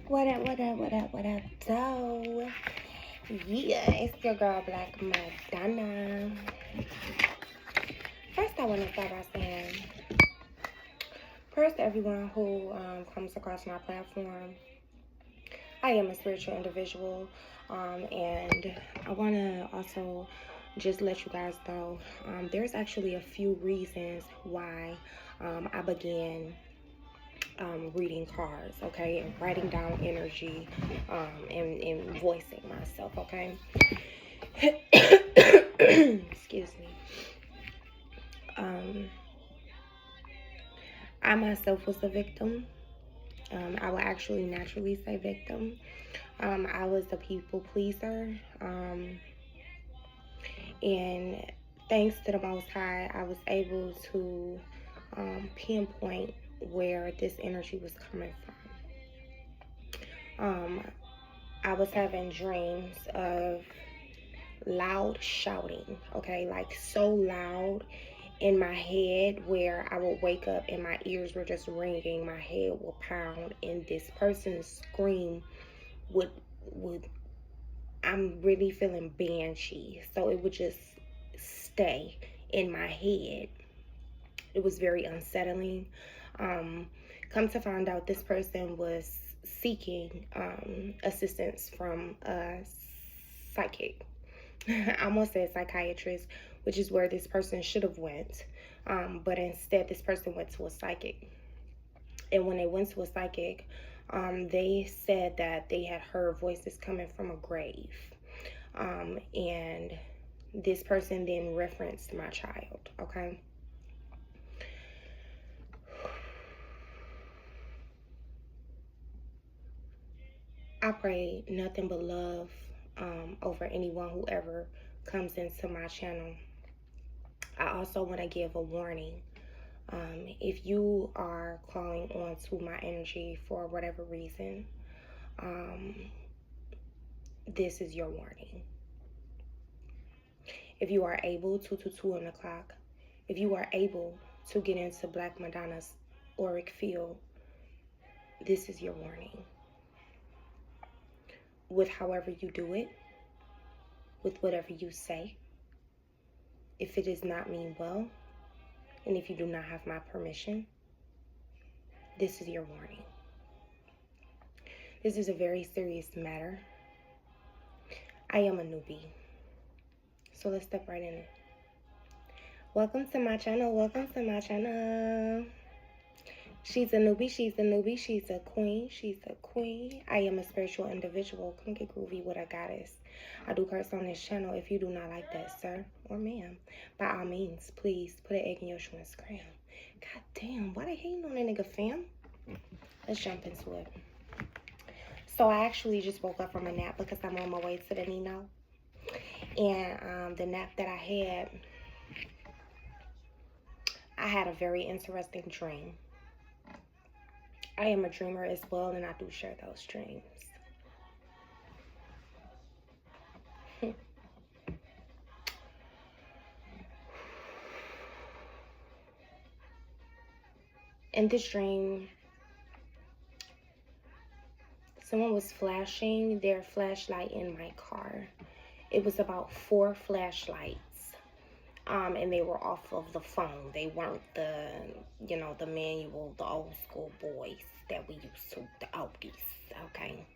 What up, what up, what up, what up, though? Yeah, it's your girl, Black Madonna. First, I want to start by saying, first, everyone who comes across my platform, I am a spiritual individual, and I want to also just let you guys know there's actually a few reasons why I began reading cards, okay, and writing down energy, and voicing myself, okay. Excuse me. Um, I myself was a victim. I would actually naturally say victim. I was a people pleaser, and thanks to the Most High, I was able to pinpoint where this energy was coming from. I was having dreams of loud shouting, okay, like so loud in my head where I would wake up and my ears were just ringing, my head would pound, and this person's scream would I'm really feeling banshee, so it would just stay in my head. It was very unsettling. Come to find out, this person was seeking assistance from a psychic. I almost said psychiatrist, which is where this person should have went. But instead, this person went to a psychic. And when they went to a psychic, they said that they had heard voices coming from a grave. And this person then referenced my child, okay? I pray nothing but love over anyone who ever comes into my channel. I also want to give a warning. If you are calling on to my energy for whatever reason, this is your warning. If you are able, 222 on the clock, if you are able to get into Black Madonna's auric field, this is your warning. With however you do it, with whatever you say, if it does not mean well, and if you do not have my permission, this is your warning. This is a very serious matter. I am a newbie, so let's step right in it. Welcome to my channel, welcome to my channel. She's a newbie, she's a newbie, she's a queen, she's a queen. I am a spiritual individual. Come get groovy with a goddess. I do curse on this channel. If you do not like that, sir or ma'am, by all means, please put an egg in your Schwann's crown. God damn, why they hating on that nigga, fam? Let's jump into it. So I actually just woke up from a nap because I'm on my way to the Nino. And the nap that I had a very interesting dream. I am a dreamer as well, and I do share those dreams. In this dream, someone was flashing their flashlight in my car. It was about 4 flashlights. And they were off of the phone. They weren't the, the manual, the old school boys that we used to, the oldies, okay?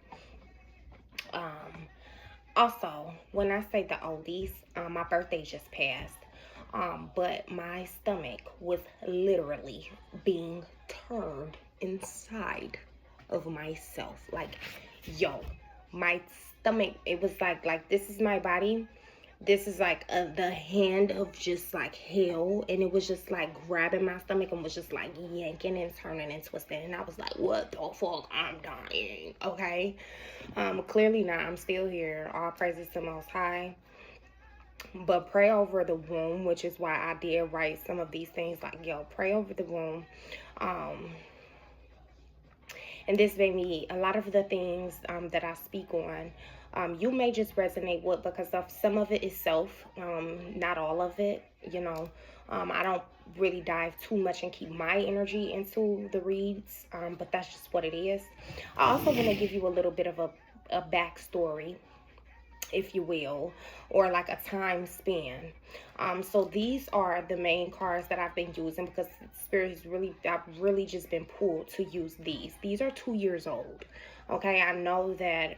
Also, when I say the oldies, my birthday just passed. But my stomach was literally being turned inside of myself. Like, yo, my stomach, it was like this is my body. This is like the hand of just like hell, and it was just like grabbing my stomach and was just like yanking and turning and twisting, and I was like, what the fuck, I'm dying, okay? Clearly not, I'm still here. All praises to Most High. But pray over the womb, which is why I did write some of these things, like, yo, pray over the womb. And And this made me, a lot of the things that I speak on, you may just resonate with, because of some of it is self, not all of it, you know. I don't really dive too much and keep my energy into the reads, but that's just what it is. I also want to give you a little bit of a backstory, if you will, or like a time span. So these are the main cards that I've been using, because Spirit has really, I've really just been pulled to use these. These are 2 years old. Okay, I know that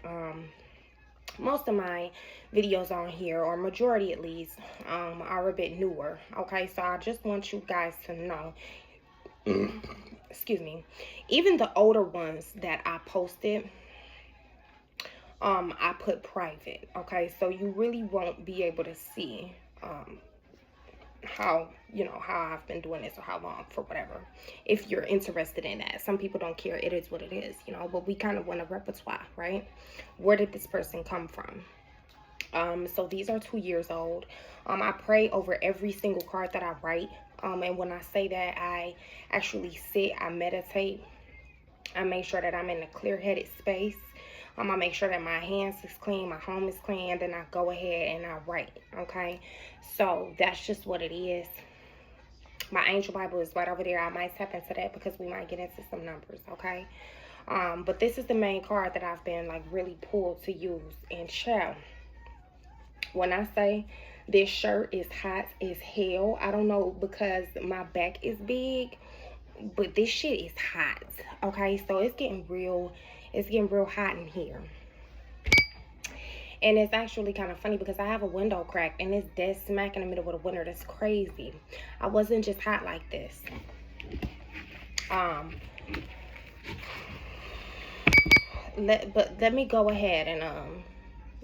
most of my videos on here, or majority at least, are a bit newer. Okay, so I just want you guys to know, excuse me, even the older ones that I posted, I put private. Okay, so you really won't be able to see how, you know, how I've been doing this or how long, for whatever, if you're interested in that. Some people don't care. It is what it is, you know, but we kind of want a repertoire, right? Where did this person come from? So these are 2 years old. I pray over every single card that I write, and when I say that, I actually sit, I meditate, I make sure that I'm in a clear-headed space. I make sure that my hands is clean, my home is clean, and then I go ahead and I write, okay? So that's just what it is. My angel Bible is right over there. I might tap into that because we might get into some numbers, okay? But this is the main card that I've been like really pulled to use. And child, when I say this shirt is hot as hell, I don't know because my back is big, but this shit is hot, okay? So it's getting real hot in here. And it's actually kind of funny because I have a window cracked and it's dead smack in the middle of the winter. That's crazy. I wasn't just hot like this. Let me go ahead and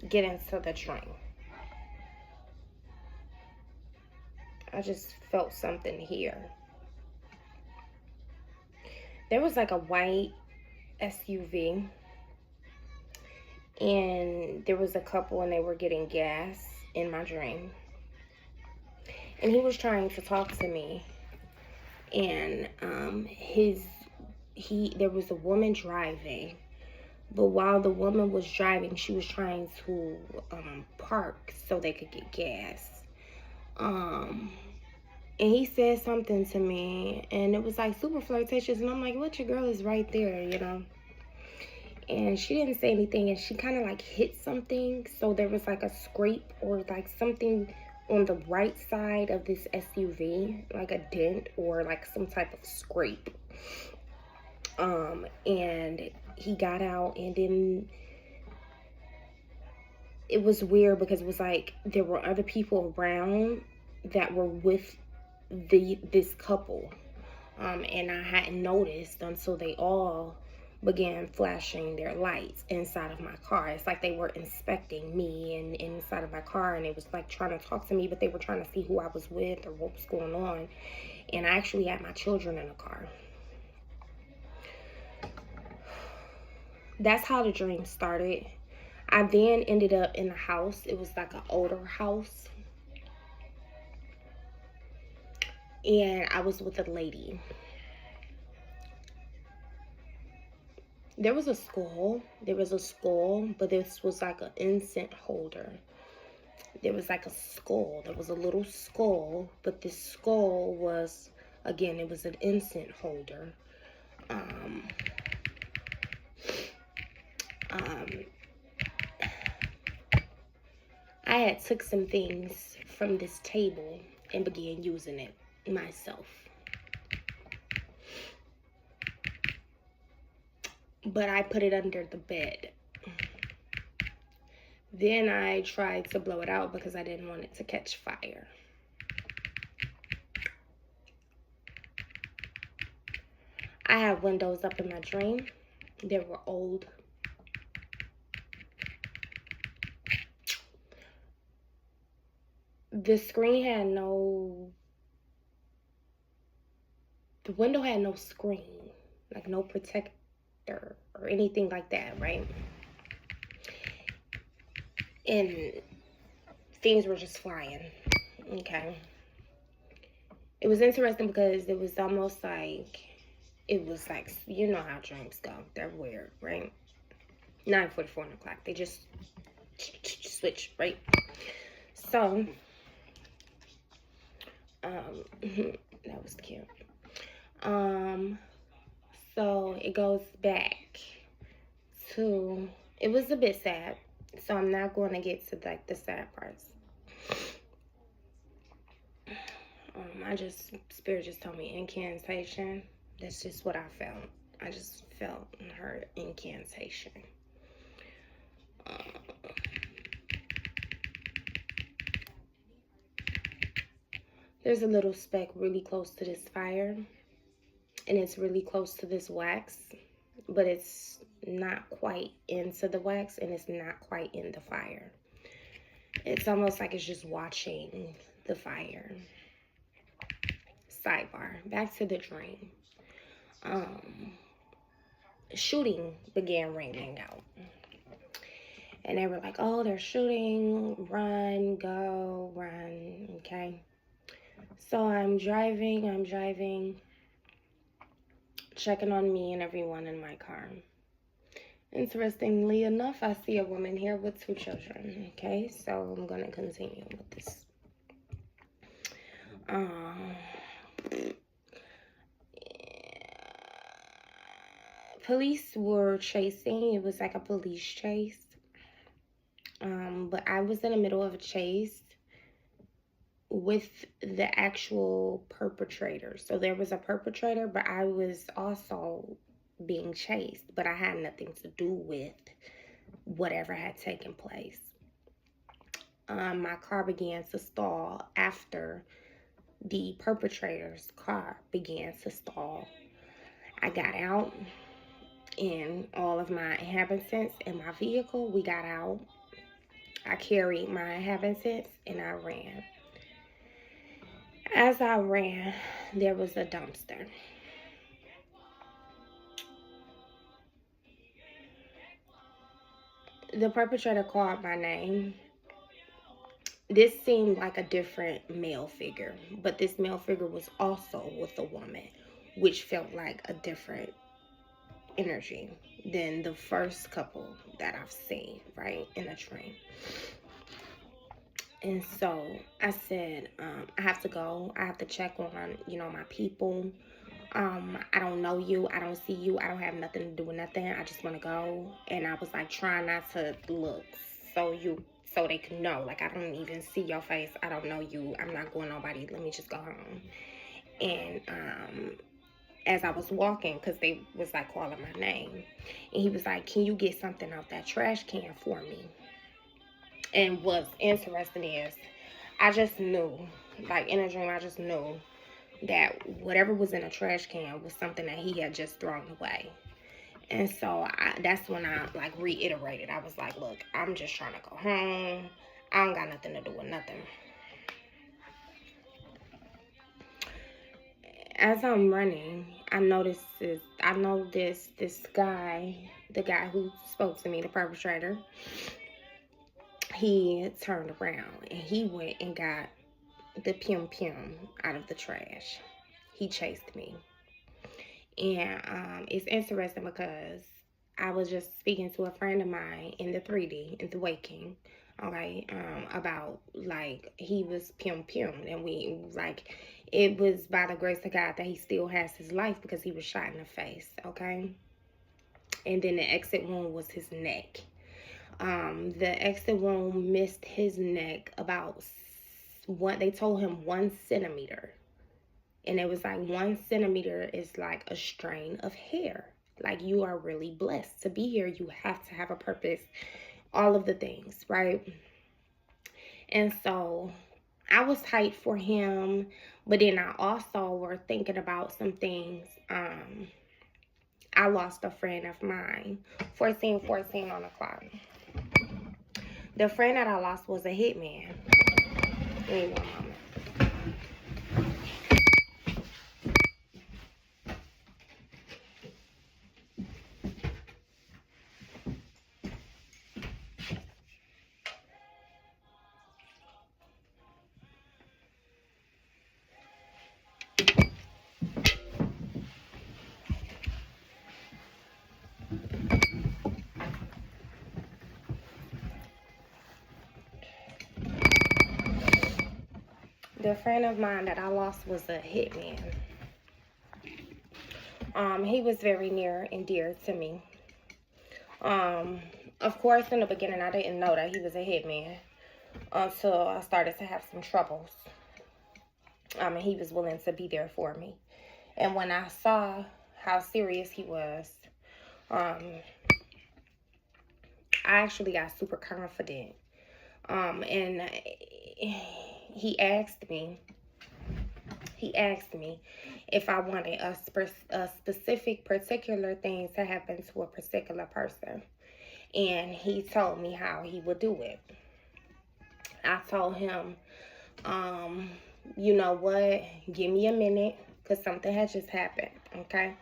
get into the drink. I just felt something here. There was like a white SUV, and there was a couple and they were getting gas in my dream, and he was trying to talk to me, and there was a woman driving, but while the woman was driving, she was trying to park so they could get gas. And he said something to me, and it was like super flirtatious, and I'm like, what, your girl is right there, you know? And she didn't say anything, and she kind of like hit something, so there was like a scrape or like something on the right side of this SUV, like a dent or like some type of scrape. And he got out, and then it was weird because it was like there were other people around that were with this couple, and I hadn't noticed until they all began flashing their lights inside of my car. It's like they were inspecting me and inside of my car, and it was like trying to talk to me, but they were trying to see who I was with or what was going on. And I actually had my children in the car. That's how the dream started. I then ended up in a house. It was like an older house, and I was with a lady. There was a skull, but this was like an incense holder. There was like a skull, there was a little skull, but this skull was, again, it was an incense holder. I had took some things from this table and began using it myself. But I put it under the bed. Then I tried to blow it out because I didn't want it to catch fire. I had windows up in my dream. They were old. The window had no screen, like no protector or anything like that, right? And things were just flying, okay? It was interesting because it was almost like it was like, you know how dreams go. They're weird, right? 9:44 o'clock. They just switch, right? So, that was cute. So it goes back to, it was a bit sad. So I'm not going to get to like the sad parts. Spirit just told me incantation. That's just what I felt. I just felt her incantation. There's a little speck really close to this fire, and it's really close to this wax, but it's not quite into the wax, and it's not quite in the fire. It's almost like it's just watching the fire. Sidebar, back to the dream. Shooting began ringing out. And they were like, oh, they're shooting, run, go, run, okay? So I'm driving, checking on me and everyone in my car. Interestingly enough, I see a woman here with 2 children, okay? So I'm going to continue with this. Police were chasing. It was like a police chase. But I was in the middle of a chase with the actual perpetrator. So there was a perpetrator, but I was also being chased, but I had nothing to do with whatever had taken place. My car began to stall after the perpetrator's car began to stall. I got out, and all of my inhabitants in my vehicle, we got out. I carried my inhabitants and I ran. As I ran, there was a dumpster. The perpetrator called my name. This seemed like a different male figure, but this male figure was also with a woman, which felt like a different energy than the first couple that I've seen, right, in a dream. And so I said, I have to go. I have to check on, my people. I don't know you. I don't see you. I don't have nothing to do with nothing. I just want to go. And I was like trying not to look so they could know. Like, I don't even see your face. I don't know you. I'm not going nobody. Let me just go home. And as I was walking, because they was like calling my name, and he was like, can you get something out that trash can for me? And what's interesting is I just knew, like in a dream, I just knew that whatever was in a trash can was something that he had just thrown away. And so that's when I like reiterated. I was like, look, I'm just trying to go home. I don't got nothing to do with nothing. As I'm running, I noticed this guy, the guy who spoke to me, the perpetrator, he turned around and he went and got the Pum out of the trash. He chased me. And it's interesting because I was just speaking to a friend of mine in the 3D, in the waking, okay, about, like, he was Pum, and we, like, it was by the grace of God that he still has his life because he was shot in the face, okay? And then the exit wound was his neck. The exit wound missed his neck about they told him 1 centimeter. And it was like 1 centimeter is like a strain of hair. Like, you are really blessed to be here. You have to have a purpose. All of the things, right? And so I was hyped for him. But then I also were thinking about some things. I lost a friend of mine. 14 on the clock. The friend that I lost was a hitman. Give me 1 moment. the friend of mine that I lost was a hitman. He was very near and dear to me. Of course, in the beginning, I didn't know that he was a hitman until I started to have some troubles. And he was willing to be there for me. And when I saw how serious he was, I actually got super confident. And he asked me if I wanted a specific, particular thing to happen to a particular person. And he told me how he would do it. I told him, you know what, give me a minute, because something had just happened, okay?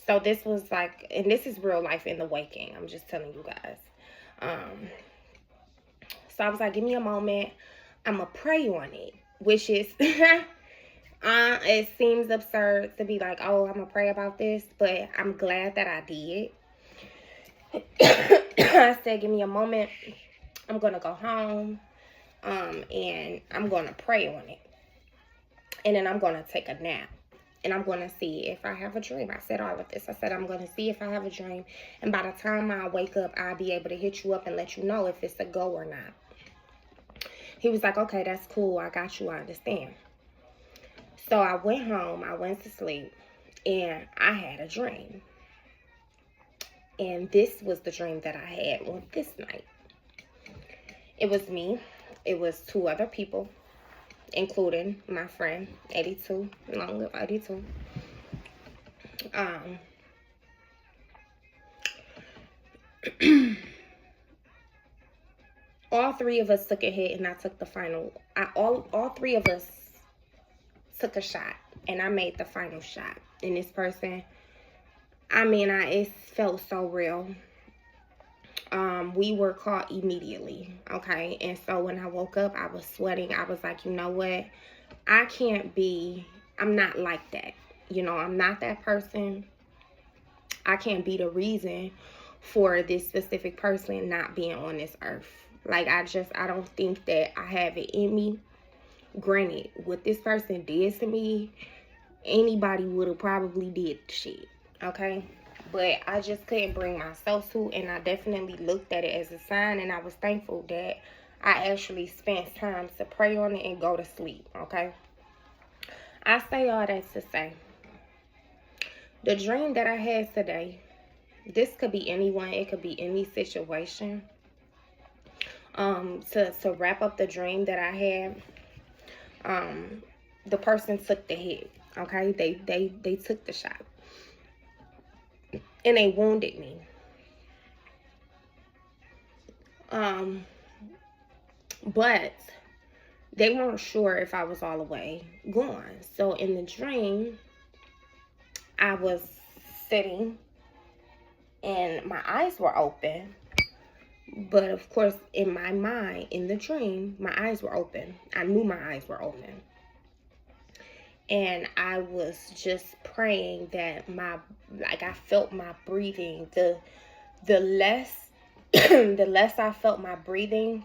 So this was like, and this is real life in the waking. I'm just telling you guys. So I was like, give me a moment. I'm going to pray on it, which is, it seems absurd to be like, oh, I'm going to pray about this, but I'm glad that I did. I said, give me a moment. I'm going to go home, and I'm going to pray on it. And then I'm going to take a nap. And I'm going to see if I have a dream. I said all of this. I said, I'm going to see if I have a dream. And by the time I wake up, I'll be able to hit you up and let you know if it's a go or not. He was like, okay, that's cool. I got you. I understand. So I went home. I went to sleep. And I had a dream. And this was the dream that I had on this night. It was me. It was 2 other people, including my friend, 82, long live 82. All 3 of us took a hit, and I took the final. All 3 of us took a shot, and I made the final shot. And this person, I mean, it felt so real. We were caught immediately, okay? And so when I woke up, I was sweating. I was like, you know what? I'm not like that. You know, I'm not that person. I can't be the reason for this specific person not being on this earth. Like, I don't think that I have it in me. Granted, what this person did to me, anybody would have probably did the shit, okay? But I just couldn't bring myself to, and I definitely looked at it as a sign, and I was thankful that I actually spent time to pray on it and go to sleep, okay? I say all that to say, the dream that I had today, this could be anyone, it could be any situation. To wrap up the dream that I had, the person took the hit, okay? They took the shot. And they wounded me. But they weren't sure if I was all the way gone. So in the dream, I was sitting and my eyes were open. But of course, in my mind, in the dream, my eyes were open. I knew my eyes were open. And I was just praying that I felt my breathing. The less I felt my breathing,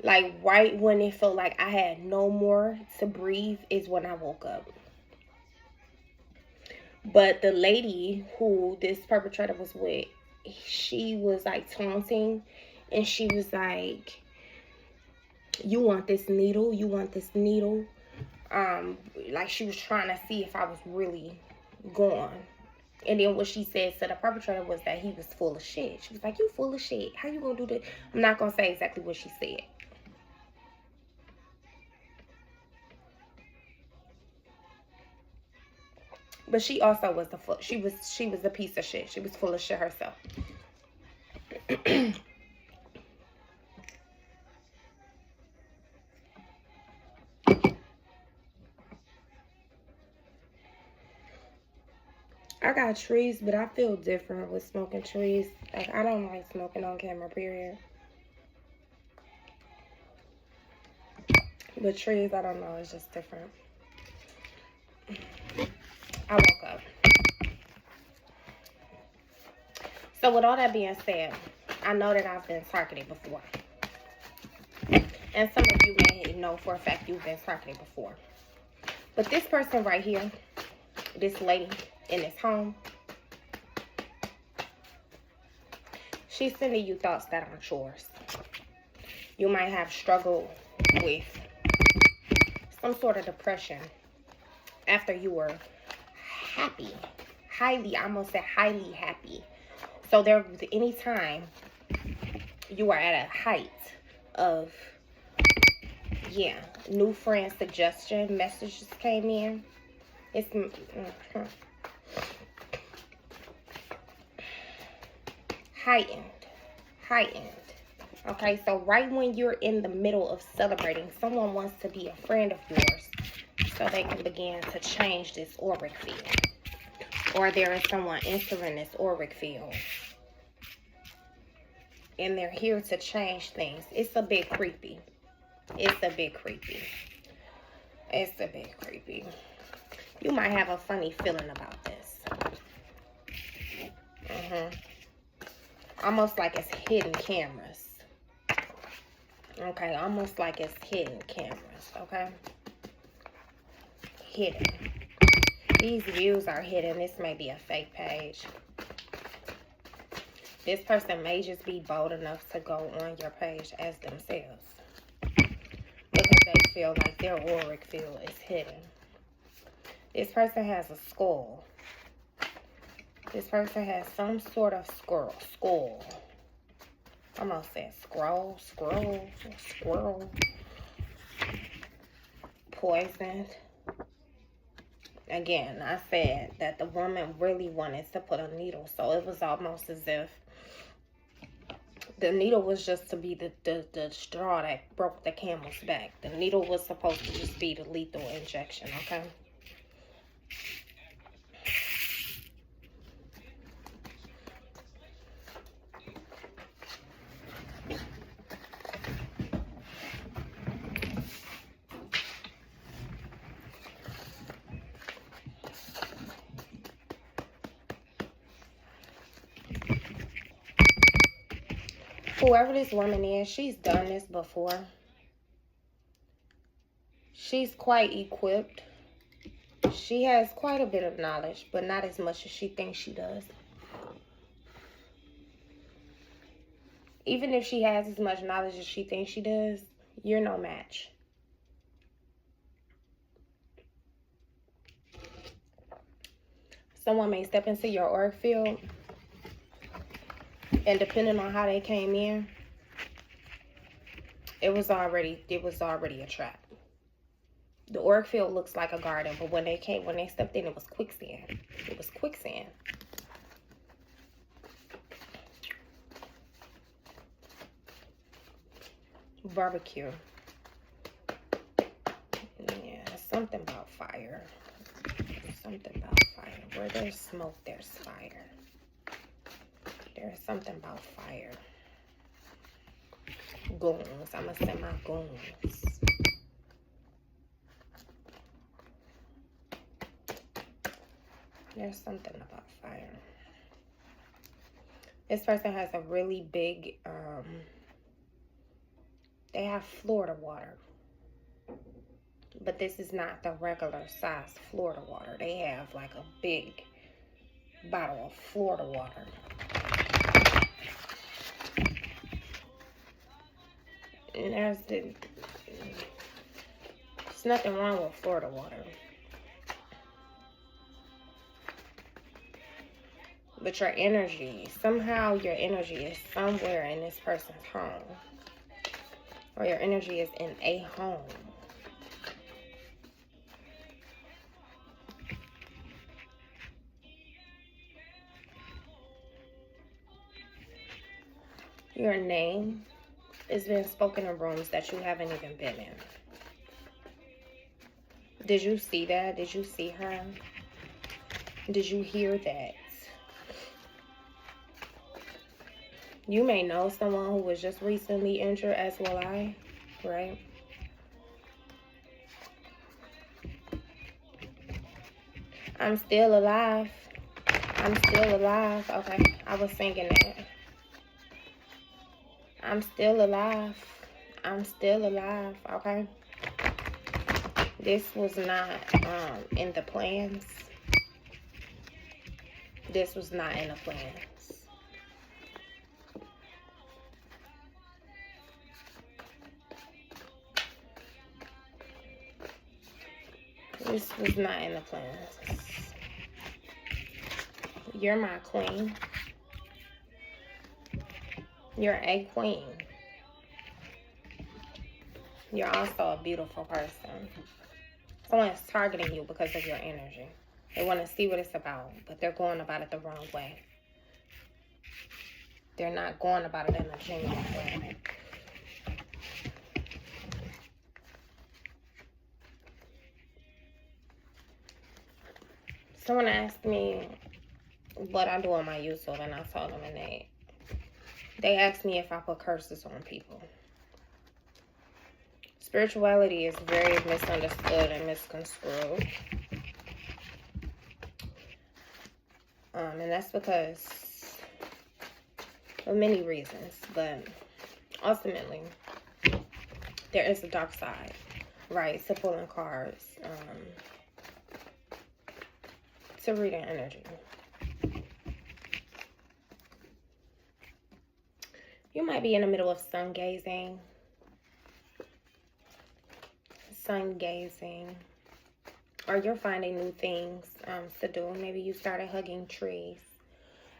like right when it felt like I had no more to breathe is when I woke up. But the lady who this perpetrator was with, she was like taunting, and she was like, you want this needle? You want this needle? Like she was trying to see if I was really gone. And then what she said to the perpetrator was that he was full of shit. She was like, you full of shit. How you gonna do that? I'm not gonna say exactly what she said. But she also was she was a piece of shit. She was full of shit herself. I got trees, but I feel different with smoking trees. Like, I don't like smoking on camera, period. But trees, I don't know, it's just different. I woke up. So with all that being said, I know that I've been targeted before. And some of you may know for a fact you've been targeted before. But this person right here, this lady in this home, she's sending you thoughts that aren't yours. You might have struggled with some sort of depression after you were happy. Highly, I almost said highly happy. So there, anytime you are at a height of, yeah, new friend suggestion messages came in. It's heightened. Okay, so right when you're in the middle of celebrating, someone wants to be a friend of yours so they can begin to change this auric field. Or there is someone entering this auric field, and they're here to change things. It's a bit creepy. It's a bit creepy. It's a bit creepy. You might have a funny feeling about this. Almost like it's hidden cameras. Okay, almost like it's hidden cameras, okay? Hidden. These views are hidden. This may be a fake page. This person may just be bold enough to go on your page as themselves, because they feel like their auric field is hidden. This person has a skull. This person has some sort of skull. I'm gonna say squirrel. Poisoned. Again, I said that the woman really wanted to put a needle, so it was almost as if the needle was just to be the straw that broke the camel's back. The needle was supposed to just be the lethal injection, okay? Whoever this woman is, she's done this before. She's quite equipped. She has quite a bit of knowledge, but not as much as she thinks she does. Even if she has as much knowledge as she thinks she does, you're no match. Someone may step into your auric field, and depending on how they came in, it was already a trap. The auric field looks like a garden, but when they stepped in, it was quicksand. It was quicksand. Barbecue. Yeah, something about fire. Something about fire. Where there's smoke, there's fire. There's something about fire. Goons. I'm gonna send my goons. There's something about fire. This person has a really big, they have Florida water. But this is not the regular size Florida water. They have like a big bottle of Florida water. And there's nothing wrong with Florida water. But your energy, somehow your energy is somewhere in this person's home. Or your energy is in a home. Your name is being spoken in rooms that you haven't even been in. Did you see that? Did you see her? Did you hear that? You may know someone who was just recently injured, as will I, right? I'm still alive. I'm still alive. Okay, I was singing that. I'm still alive. I'm still alive, okay? This was not in the plans. This was not in the plans. This was not in the plans. You're my queen. You're a queen. You're also a beautiful person. Someone is targeting you because of your energy. They want to see what it's about, but they're going about it the wrong way. They're not going about it in a genuine way. Someone asked me what I do on my YouTube, and I told them, and they asked me if I put curses on people. Spirituality is very misunderstood and misconstrued. And that's because of many reasons, but ultimately, there is a dark side, right? To pulling cards, to reading energy. You might be in the middle of sun gazing, or you're finding new things to do. Maybe you started hugging trees.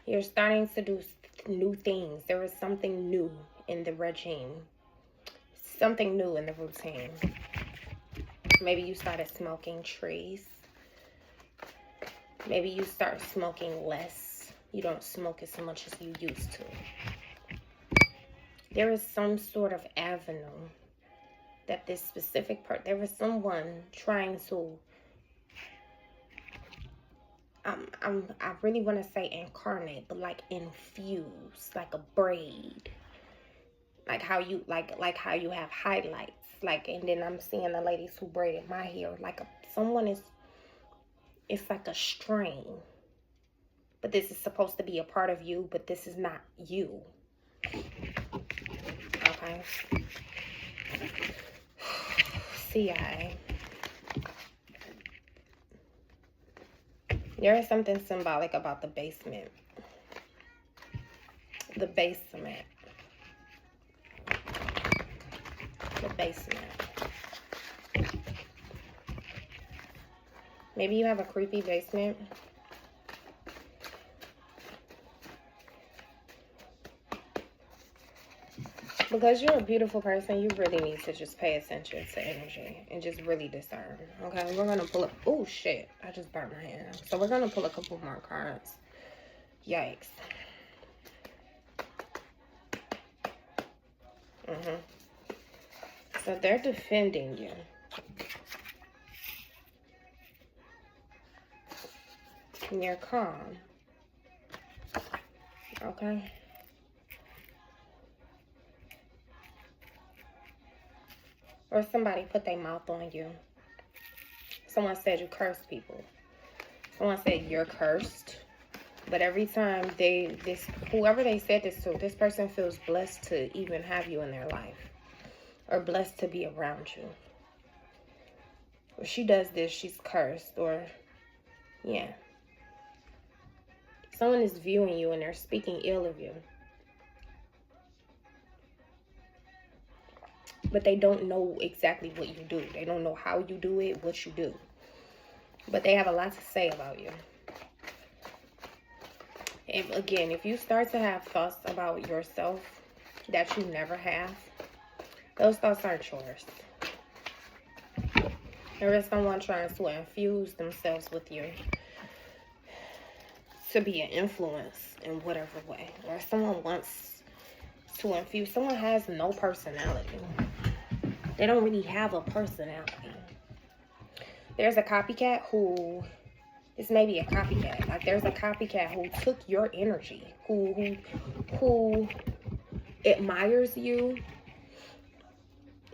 You're starting to do new things. There is something new in the regime, something new in the routine. Maybe you started smoking trees. Maybe you start smoking less. You don't smoke as much as you used to. There is some sort of avenue that this specific part, there was someone trying to, I really want to say incarnate, but like infuse, like a braid, like how you how you have highlights, like, and then I'm seeing the ladies who braided my hair, like it's like a string, but this is supposed to be a part of you, but this is not you. Okay. CIA. There is something symbolic about the basement. The basement. The basement. Maybe you have a creepy basement. Because you're a beautiful person, you really need to just pay attention to energy and just really discern. Okay, we're going to pull up. Oh, shit. I just burnt my hand. So we're going to pull a couple more cards. Yikes. So they're defending you. And you're calm. Okay. Or somebody put their mouth on you. Someone said you curse people. Someone said you're cursed. But every time whoever they said this to, this person feels blessed to even have you in their life. Or blessed to be around you. If she does this, she's cursed. Or, yeah. Someone is viewing you and they're speaking ill of you. But they don't know exactly what you do. They don't know how you do it, what you do. But they have a lot to say about you. And again, if you start to have thoughts about yourself that you never have, those thoughts aren't yours. There is someone trying to infuse themselves with you to be an influence in whatever way. Or someone wants to infuse. Someone has no personality. They don't really have a personality. There's a copycat who, this may be a copycat. Like there's a copycat who took your energy, who admires you,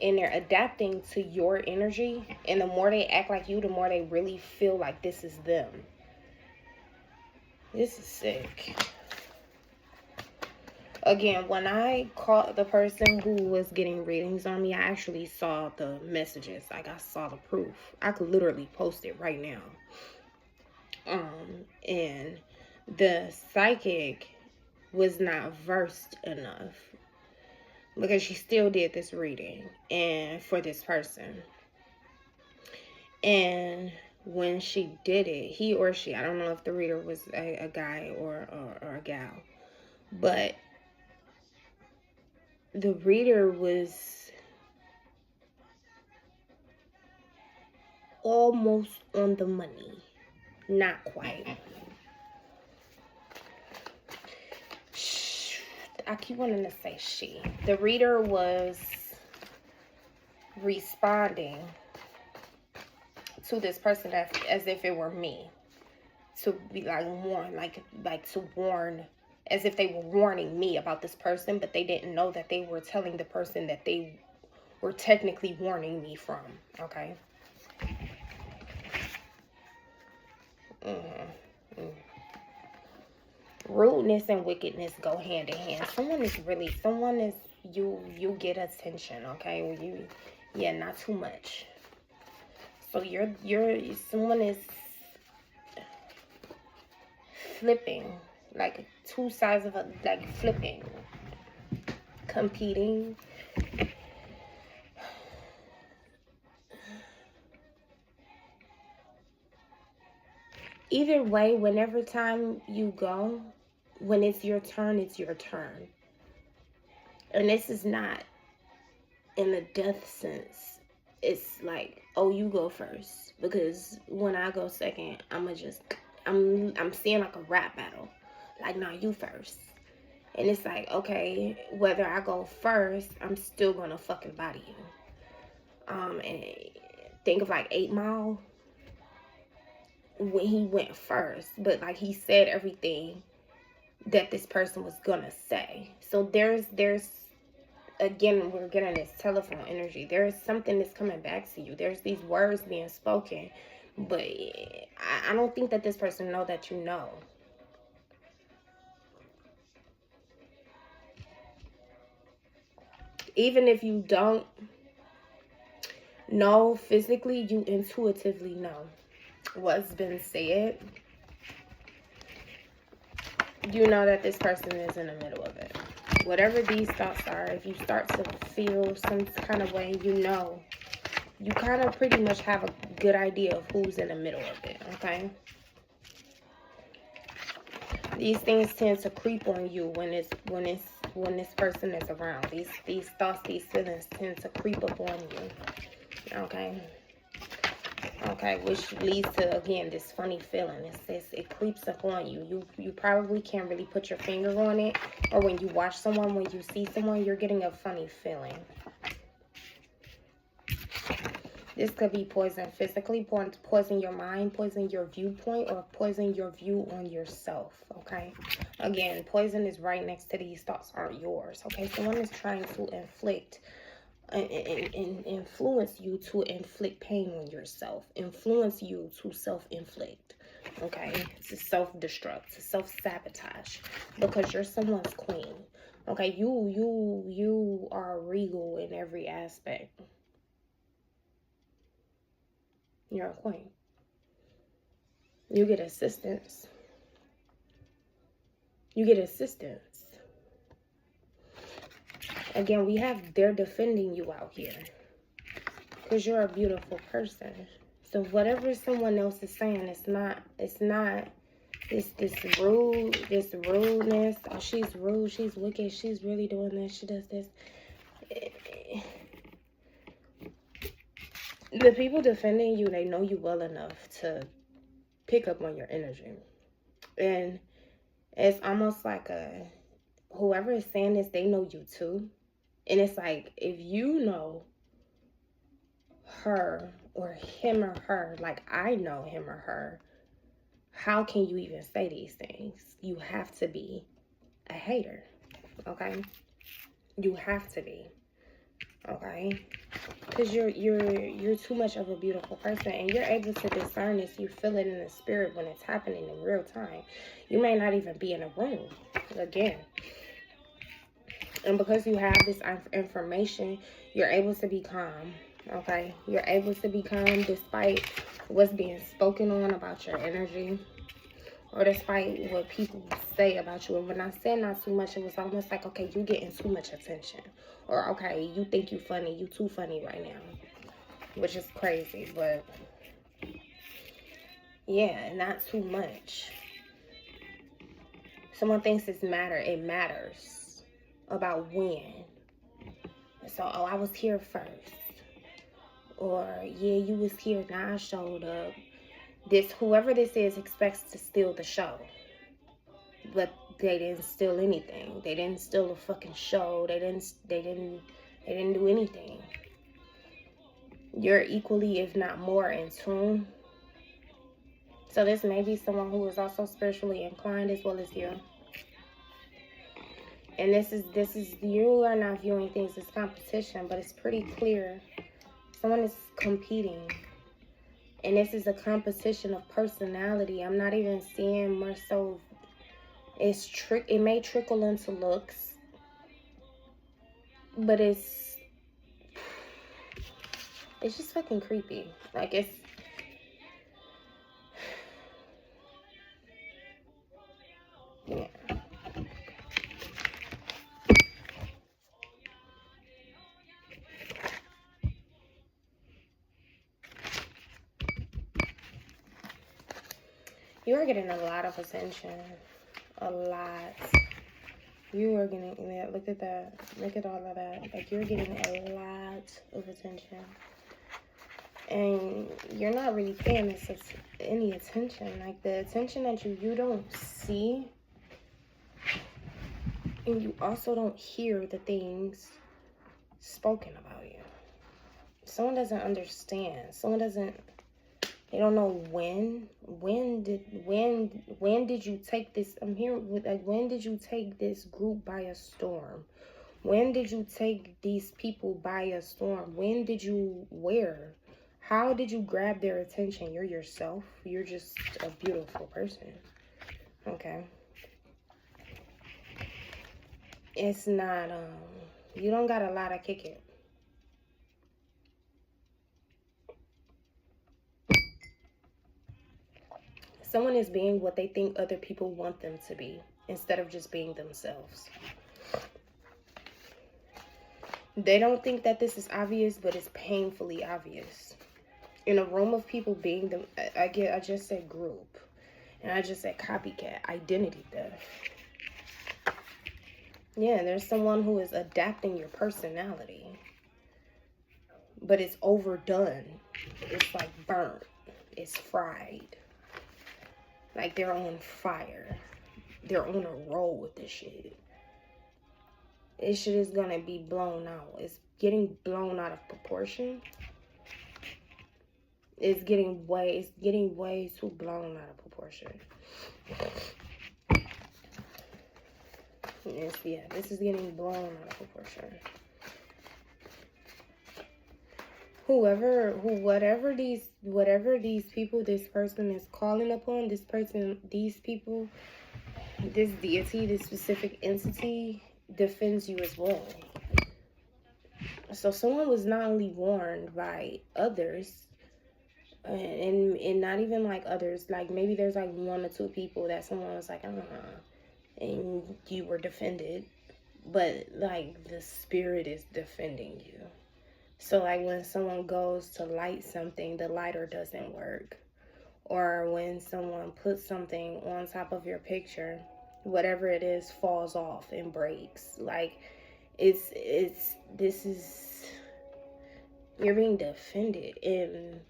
and they're adapting to your energy. And the more they act like you, the more they really feel like this is them. This is sick. Again, when I called the person who was getting readings on me, I actually saw the messages. Like, I saw the proof. I could literally post it right now. And the psychic was not versed enough, because she still did this reading and for this person. And when she did it, he or she, I don't know if the reader was a guy or a gal, but the reader was almost on the money. Not quite. I keep wanting to say she. The reader was responding to this person as if it were me. To be like to warn, as if they were warning me about this person, but they didn't know that they were telling the person that they were technically warning me from. Okay. Rudeness and wickedness go hand in hand. You get attention, okay? Not too much. So someone is flipping, like two sides of flipping, competing. Either way, whenever time you go, when it's your turn, it's your turn. And this is not in the death sense. It's like, oh, you go first. Because when I go second, I'm seeing like a rap battle. Like, nah, you first. And it's like, okay, whether I go first, I'm still gonna fucking body you. And think of like 8 Mile when he went first, but like he said everything that this person was gonna say. So there's again, we're getting this telephone energy. There's something that's coming back to you. There's these words being spoken, but I don't think that this person know that you know. Even if you don't know physically, you intuitively know what's been said. You know that this person is in the middle of it. Whatever these thoughts are, if you start to feel some kind of way, you know, you kind of pretty much have a good idea of who's in the middle of it, okay? These things tend to creep on you when this person is around. These thoughts, these feelings tend to creep up on you, okay? Okay, which leads to, again, this funny feeling. It creeps up on you. You probably can't really put your finger on it. Or when you watch someone, when you see someone, you're getting a funny feeling. This could be poison physically, poison your mind, poison your viewpoint, or poison your view on yourself, okay? Again, poison is right next to these thoughts aren't yours, okay? Someone is trying to inflict and influence you to inflict pain on yourself, influence you to self-inflict, okay, to self-destruct, to self-sabotage, because you're someone's queen, okay? You are regal in every aspect. You're a queen. You get assistance. Again, they're defending you out here because you're a beautiful person. So whatever someone else is saying, it's not this rudeness. Oh, she's rude, she's wicked, she's really doing this, she does this. The people defending you, they know you well enough to pick up on your energy. And it's almost like whoever is saying this, they know you too. And it's like, if you know her or him or her, like I know him or her, how can you even say these things? You have to be a hater, okay? You have to be, okay? Because you're too much of a beautiful person, and you're able to discern this. You feel it in the spirit when it's happening in real time. You may not even be in a room, again. And because you have this information, you're able to be calm, okay? You're able to be calm despite what's being spoken on about your energy, or despite what people say about you. And when I said not too much, it was almost like, okay, you getting too much attention. Or, okay, you think you funny, you too funny right now. Which is crazy, but yeah, not too much. Someone thinks it matters about when. So, oh, I was here first. Or, yeah, you was here, now I showed up. Whoever this is expects to steal the show. But they didn't steal anything. They didn't steal a fucking show. They didn't do anything. You're equally, if not more, in tune. So this may be someone who is also spiritually inclined as well as you. And this is you are not viewing things as competition, but it's pretty clear. Someone is competing. And this is a competition of personality. I'm not even seeing more so. It may trickle into looks, but it's just fucking creepy. Like, it's yeah. You are getting a lot of attention. A lot. You are getting, yeah, look at that. Look at all of that. Like, you're getting a lot of attention. And you're not really paying this any attention. Like, the attention that you don't see. And you also don't hear the things spoken about you. Someone doesn't understand. Someone doesn't, they don't know when did you take this, I'm here with, like, when did you take this group by a storm? When did you take these people by a storm? When did you, where? How did you grab their attention? You're yourself. You're just a beautiful person. Okay. It's not, you don't got a lot of kick it. Someone is being what they think other people want them to be instead of just being themselves. They don't think that this is obvious, but it's painfully obvious. In a room of people being them, I just said group, and I just said copycat, identity theft. Yeah, there's someone who is adapting your personality, but it's overdone. It's like burnt. It's fried. Like, they're on fire. They're on a roll with this shit. This shit is gonna be blown out. It's getting blown out of proportion. It's getting way too blown out of proportion. Yes, yeah, this is getting blown out of proportion. Whatever these people, this person is calling upon, these people, this deity, this specific entity defends you as well. So someone was not only warned by others, and not even like others, like maybe there's like one or two people that someone was like, and you were defended, but like the spirit is defending you. So like when someone goes to light something, the lighter doesn't work. Or when someone puts something on top of your picture, whatever it is falls off and breaks. Like, you're being defended. In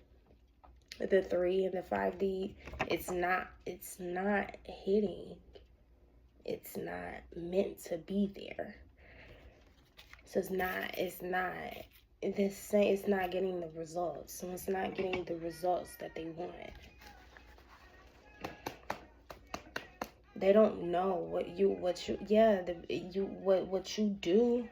the 3 and the 5D, it's not hitting. It's not meant to be there. So it's not getting the results. So it's not getting the results that they want. They don't know what you do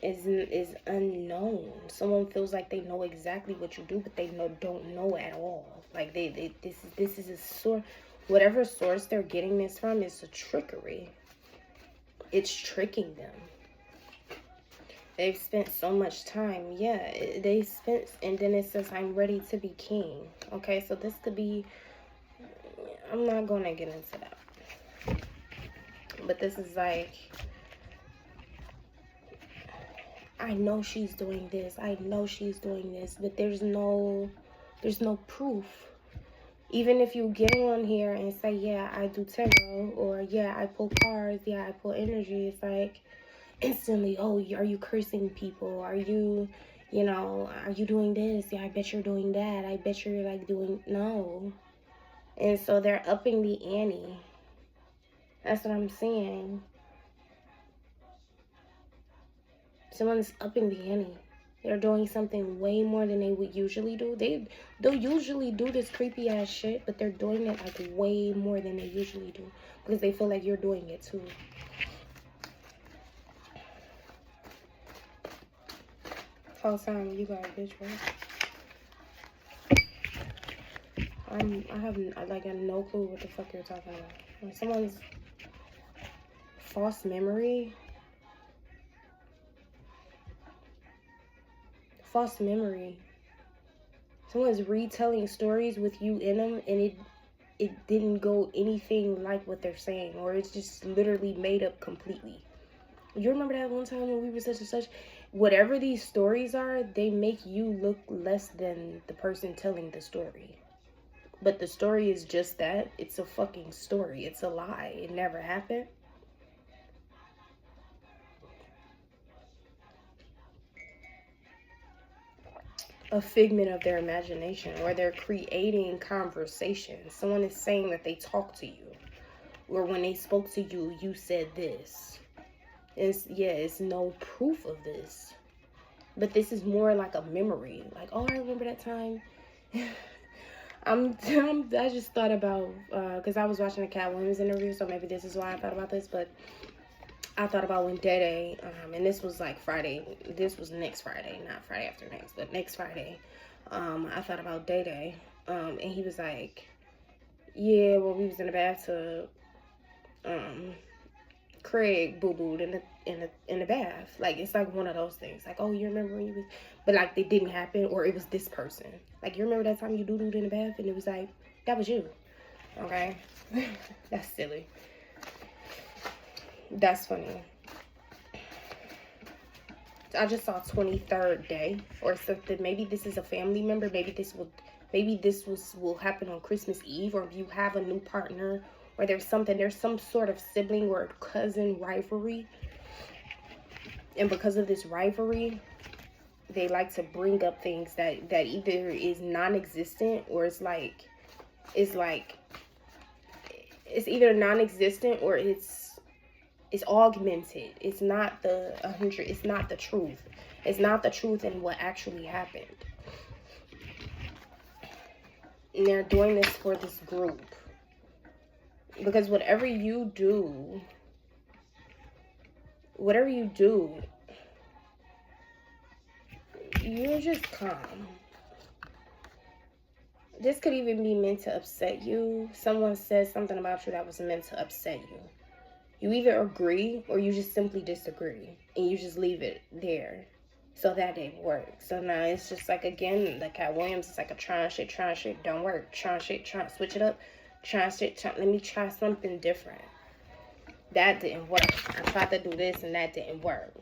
is unknown. Someone feels like they know exactly what you do, but they don't know at all. Like this is a source. Whatever source they're getting this from is a trickery. It's tricking them. They've spent so much time. Yeah, they spent, and then it says, I'm ready to be king. Okay, so this could be, I'm not going to get into that. But this is like, I know she's doing this. I know she's doing this. But there's no proof. Even if you get on here and say, yeah, I do tarot, or yeah, I pull cards, yeah, I pull energy, it's like, instantly, oh, are you cursing people? Are you, are you doing this? Yeah, I bet you're doing that. I bet you're like doing, no. And so they're upping the ante. That's what I'm saying. Someone's upping the ante. They're doing something way more than they would usually do. They'll usually do this creepy ass shit, but they're doing it like way more than they usually do because they feel like you're doing it too. Whole time you got a bitch, right? I have like no clue what the fuck you're talking about. When someone's false memory. Someone's retelling stories with you in them, and it didn't go anything like what they're saying, or it's just literally made up completely. You remember that one time when we were such and such? Whatever these stories are, they make you look less than the person telling the story. But the story is just that. It's a fucking story. It's a lie. It never happened. A figment of their imagination, or they're creating conversation. Someone is saying that they talked to you, or when they spoke to you, you said this. It's no proof of this, but this is more like a memory. Like, oh, I remember that time. I just thought about because I was watching a Cat Williams interview, so maybe this is why I thought about this. But I thought about when Day, and this was like Friday. This was next Friday, not Friday after next, but next Friday. I thought about Day, and he was like, yeah, well, we was in the bathtub. Craig boo-booed in the bath. Like, it's like one of those things. Like, oh, you remember when you was, but like they didn't happen, or it was this person. Like, you remember that time you doo-dooed in the bath, and it was like, that was you. Okay? That's silly. That's funny. I just saw 23rd day or something. Maybe this is a family member. Maybe this will happen on Christmas Eve, or if you have a new partner, or there's some sort of sibling or cousin rivalry. And because of this rivalry, they like to bring up things that either is non-existent, or it's either non-existent or it's augmented. It's not the 100. It's not the truth. It's not the truth in what actually happened. And they're doing this for this group. Because whatever you do, you're just calm. This could even be meant to upset you. Someone says something about you that was meant to upset you. You either agree or you just simply disagree, and you just leave it there. So that didn't work. So now it's just like, again, the Cat Williams is like a trying shit, don't work. Trying switch it up. Let me try something different. That didn't work. I tried to do this and that didn't work.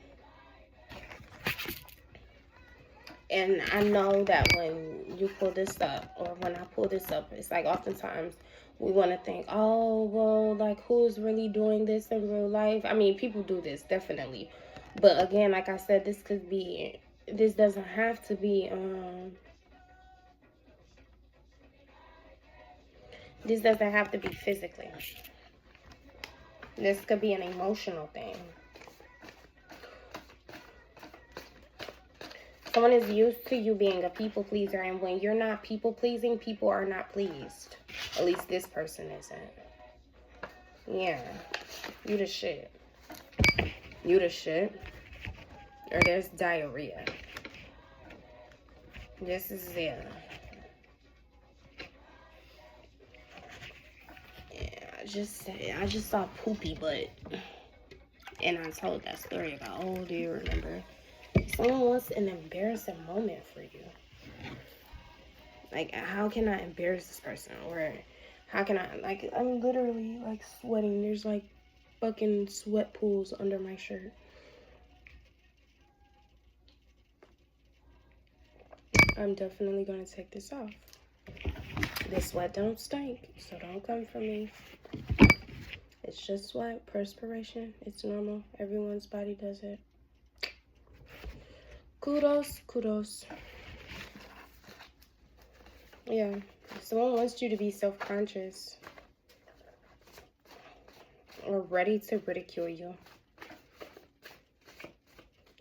And I know that when you pull this up, or when I pull this up, it's like oftentimes we want to think, oh, well, like, who's really doing this in real life? I mean, people do this, definitely. But again, like I said, this doesn't have to be, this doesn't have to be physically. This could be an emotional thing. Someone is used to you being a people pleaser, and when you're not people pleasing, people are not pleased. At least this person isn't. Yeah. You the shit. You the shit. Or there's diarrhea. This is it. Yeah, I just saw poopy butt. And I told that story about, oh, do you remember? Someone wants an embarrassing moment for you. Like, how can I embarrass this person? Or how can I, like, I'm literally, like, sweating. There's, like, fucking sweat pools under my shirt. I'm definitely going to take this off. This sweat don't stink, so don't come for me. It's just sweat, perspiration. It's normal. Everyone's body does it. Kudos, kudos. Yeah, someone wants you to be self-conscious or ready to ridicule you.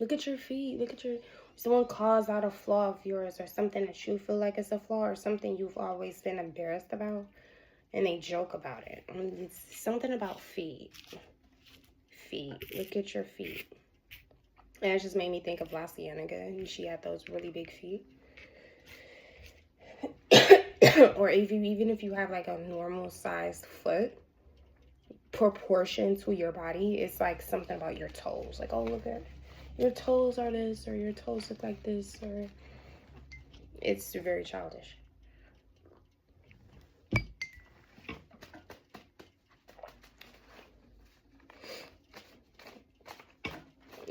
Look at your feet. Look at your... Someone calls out a flaw of yours or something that you feel like is a flaw or something you've always been embarrassed about, and they joke about it. I mean, it's something about feet. Feet. Look at your feet. And it just made me think of La Cienega, and she had those really big feet. Or even if you have like a normal sized foot, proportion to your body, it's like something about your toes. Like, oh, look at your toes are this, or your toes look like this, or it's very childish.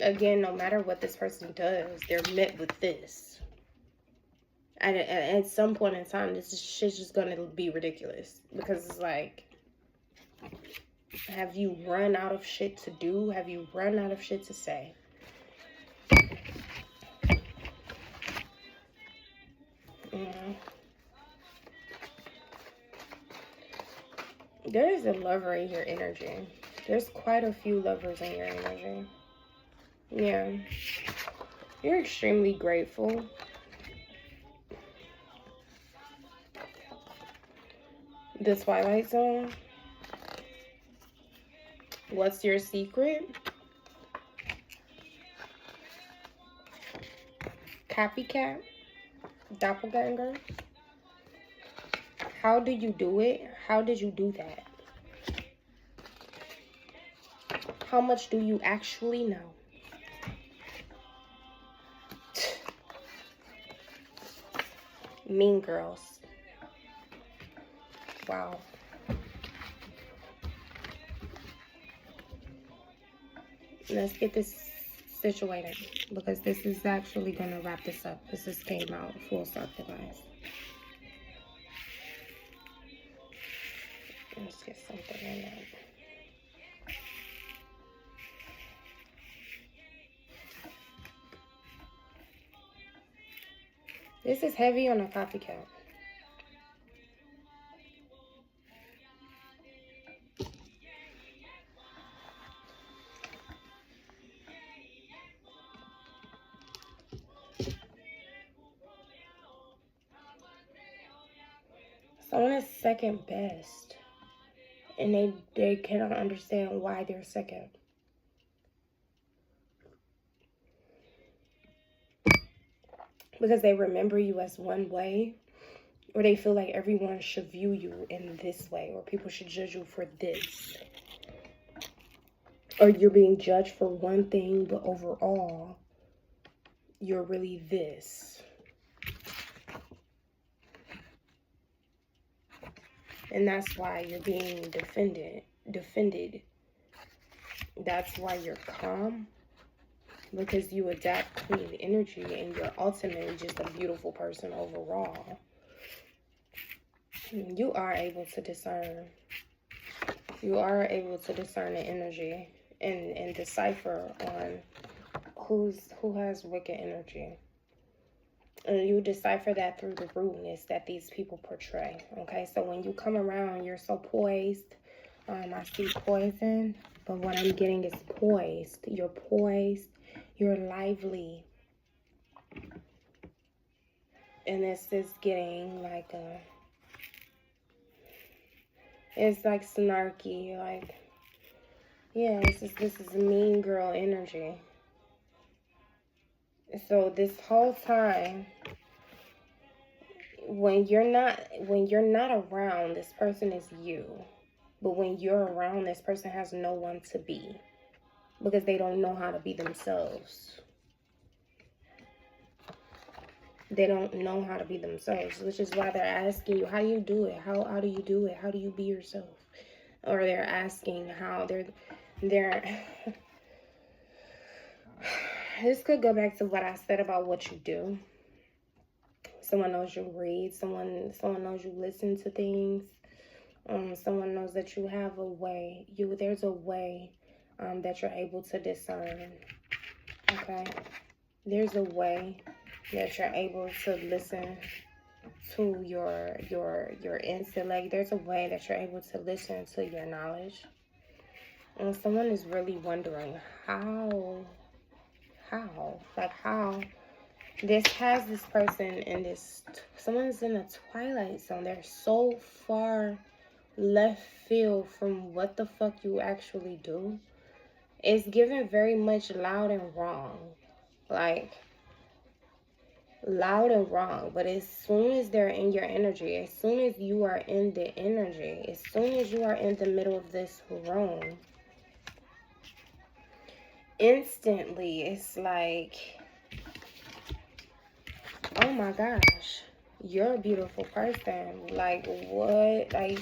Again, no matter what this person does, they're met with this. And at some point in time, this shit's just gonna be ridiculous. Because it's like, have you run out of shit to do? Have you run out of shit to say? There is a lover in your energy. There's quite a few lovers in your energy. Yeah. You're extremely grateful. The Twilight Zone. What's your secret? Copycat? Doppelganger? How do you do it? How did you do that? How much do you actually know? Mean Girls. Wow. Let's get this situated, because this is actually going to wrap this up. This just came out full circle, guys. Let's get something in there. This is heavy on a copycat. Someone is second best, and they cannot understand why they're second. Because they remember you as one way, or they feel like everyone should view you in this way, or people should judge you for this. Or you're being judged for one thing, but overall, you're really this. And that's why you're being defended. That's why you're calm. Because you adapt clean energy, and you're ultimately just a beautiful person overall. You are able to discern. You are able to discern the energy and decipher on who has wicked energy. And you decipher that through the rudeness that these people portray. Okay, so when you come around, you're so poised. I see poison, but what I'm getting is poised. You're poised. You're lively. And this is getting like a... It's like snarky, like... Yeah, this is mean girl energy. So this whole time, when you're not around, this person is you. But when you're around, this person has no one to be, because they don't know how to be themselves. They don't know how to be themselves, which is why they're asking you, how do you do it? How do you do it? How do you be yourself? Or they're asking how they're this could go back to what I said about what you do. Someone knows you read, someone knows you listen to things. Someone knows that you have a way. There's a way that you're able to discern. Okay? There's a way that you're able to listen to your intellect. There's a way that you're able to listen to your knowledge. And someone is really wondering how this has this person in this, someone's in a twilight zone. They're so far left field from what the fuck you actually do. It's given very much loud and wrong. Like, loud and wrong. But as soon as they're in your energy, as soon as you are in the energy, as soon as you are in the middle of this room, instantly it's like, oh my gosh, you're a beautiful person. Like, what? Like,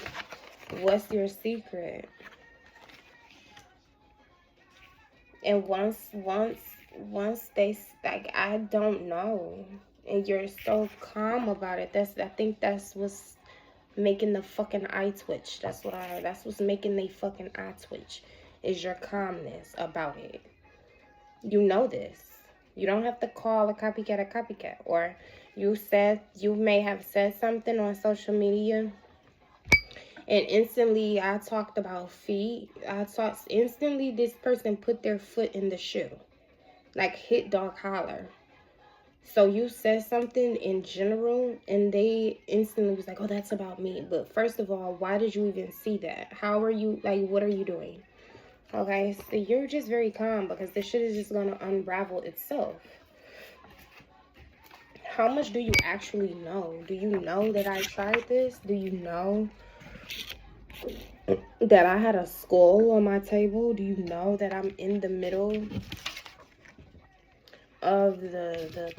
what's your secret? And once they, like, I don't know, and you're so calm about it, I think that's what's making the fucking eye twitch. That's what's making the fucking eye twitch, is your calmness about it. You know this. You don't have to call a copycat. Or you may have said something on social media, and instantly I talked about feet. Instantly this person put their foot in the shoe. Like, hit dog holler. So you said something in general, and they instantly was like, oh, that's about me. But first of all, why did you even see that? How are you, like, what are you doing? Okay, so you're just very calm, because this shit is just going to unravel itself. How much do you actually know? Do you know that I tried this? Do you know that I had a skull on my table? Do you know that I'm in the middle of the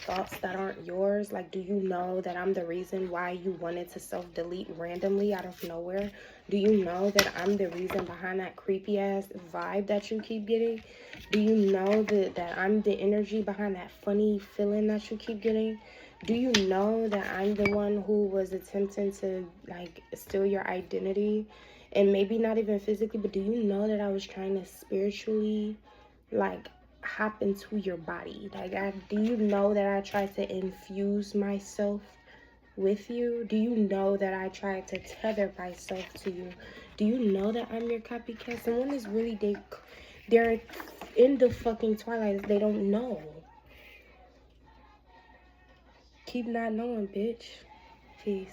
thoughts that aren't yours? Like, do you know that I'm the reason why you wanted to self-delete randomly out of nowhere? Do you know that I'm the reason behind that creepy ass vibe that you keep getting? Do you know that I'm the energy behind that funny feeling that you keep getting? Do you know that I'm the one who was attempting to, like, steal your identity? And maybe not even physically, but do you know that I was trying to spiritually, like, hop into your body? Like, do you know that I tried to infuse myself with you? Do you know that I tried to tether myself to you? Do you know that I'm your copycat? Someone is really, they're in the fucking twilight. They don't know. Keep not knowing, bitch. Peace.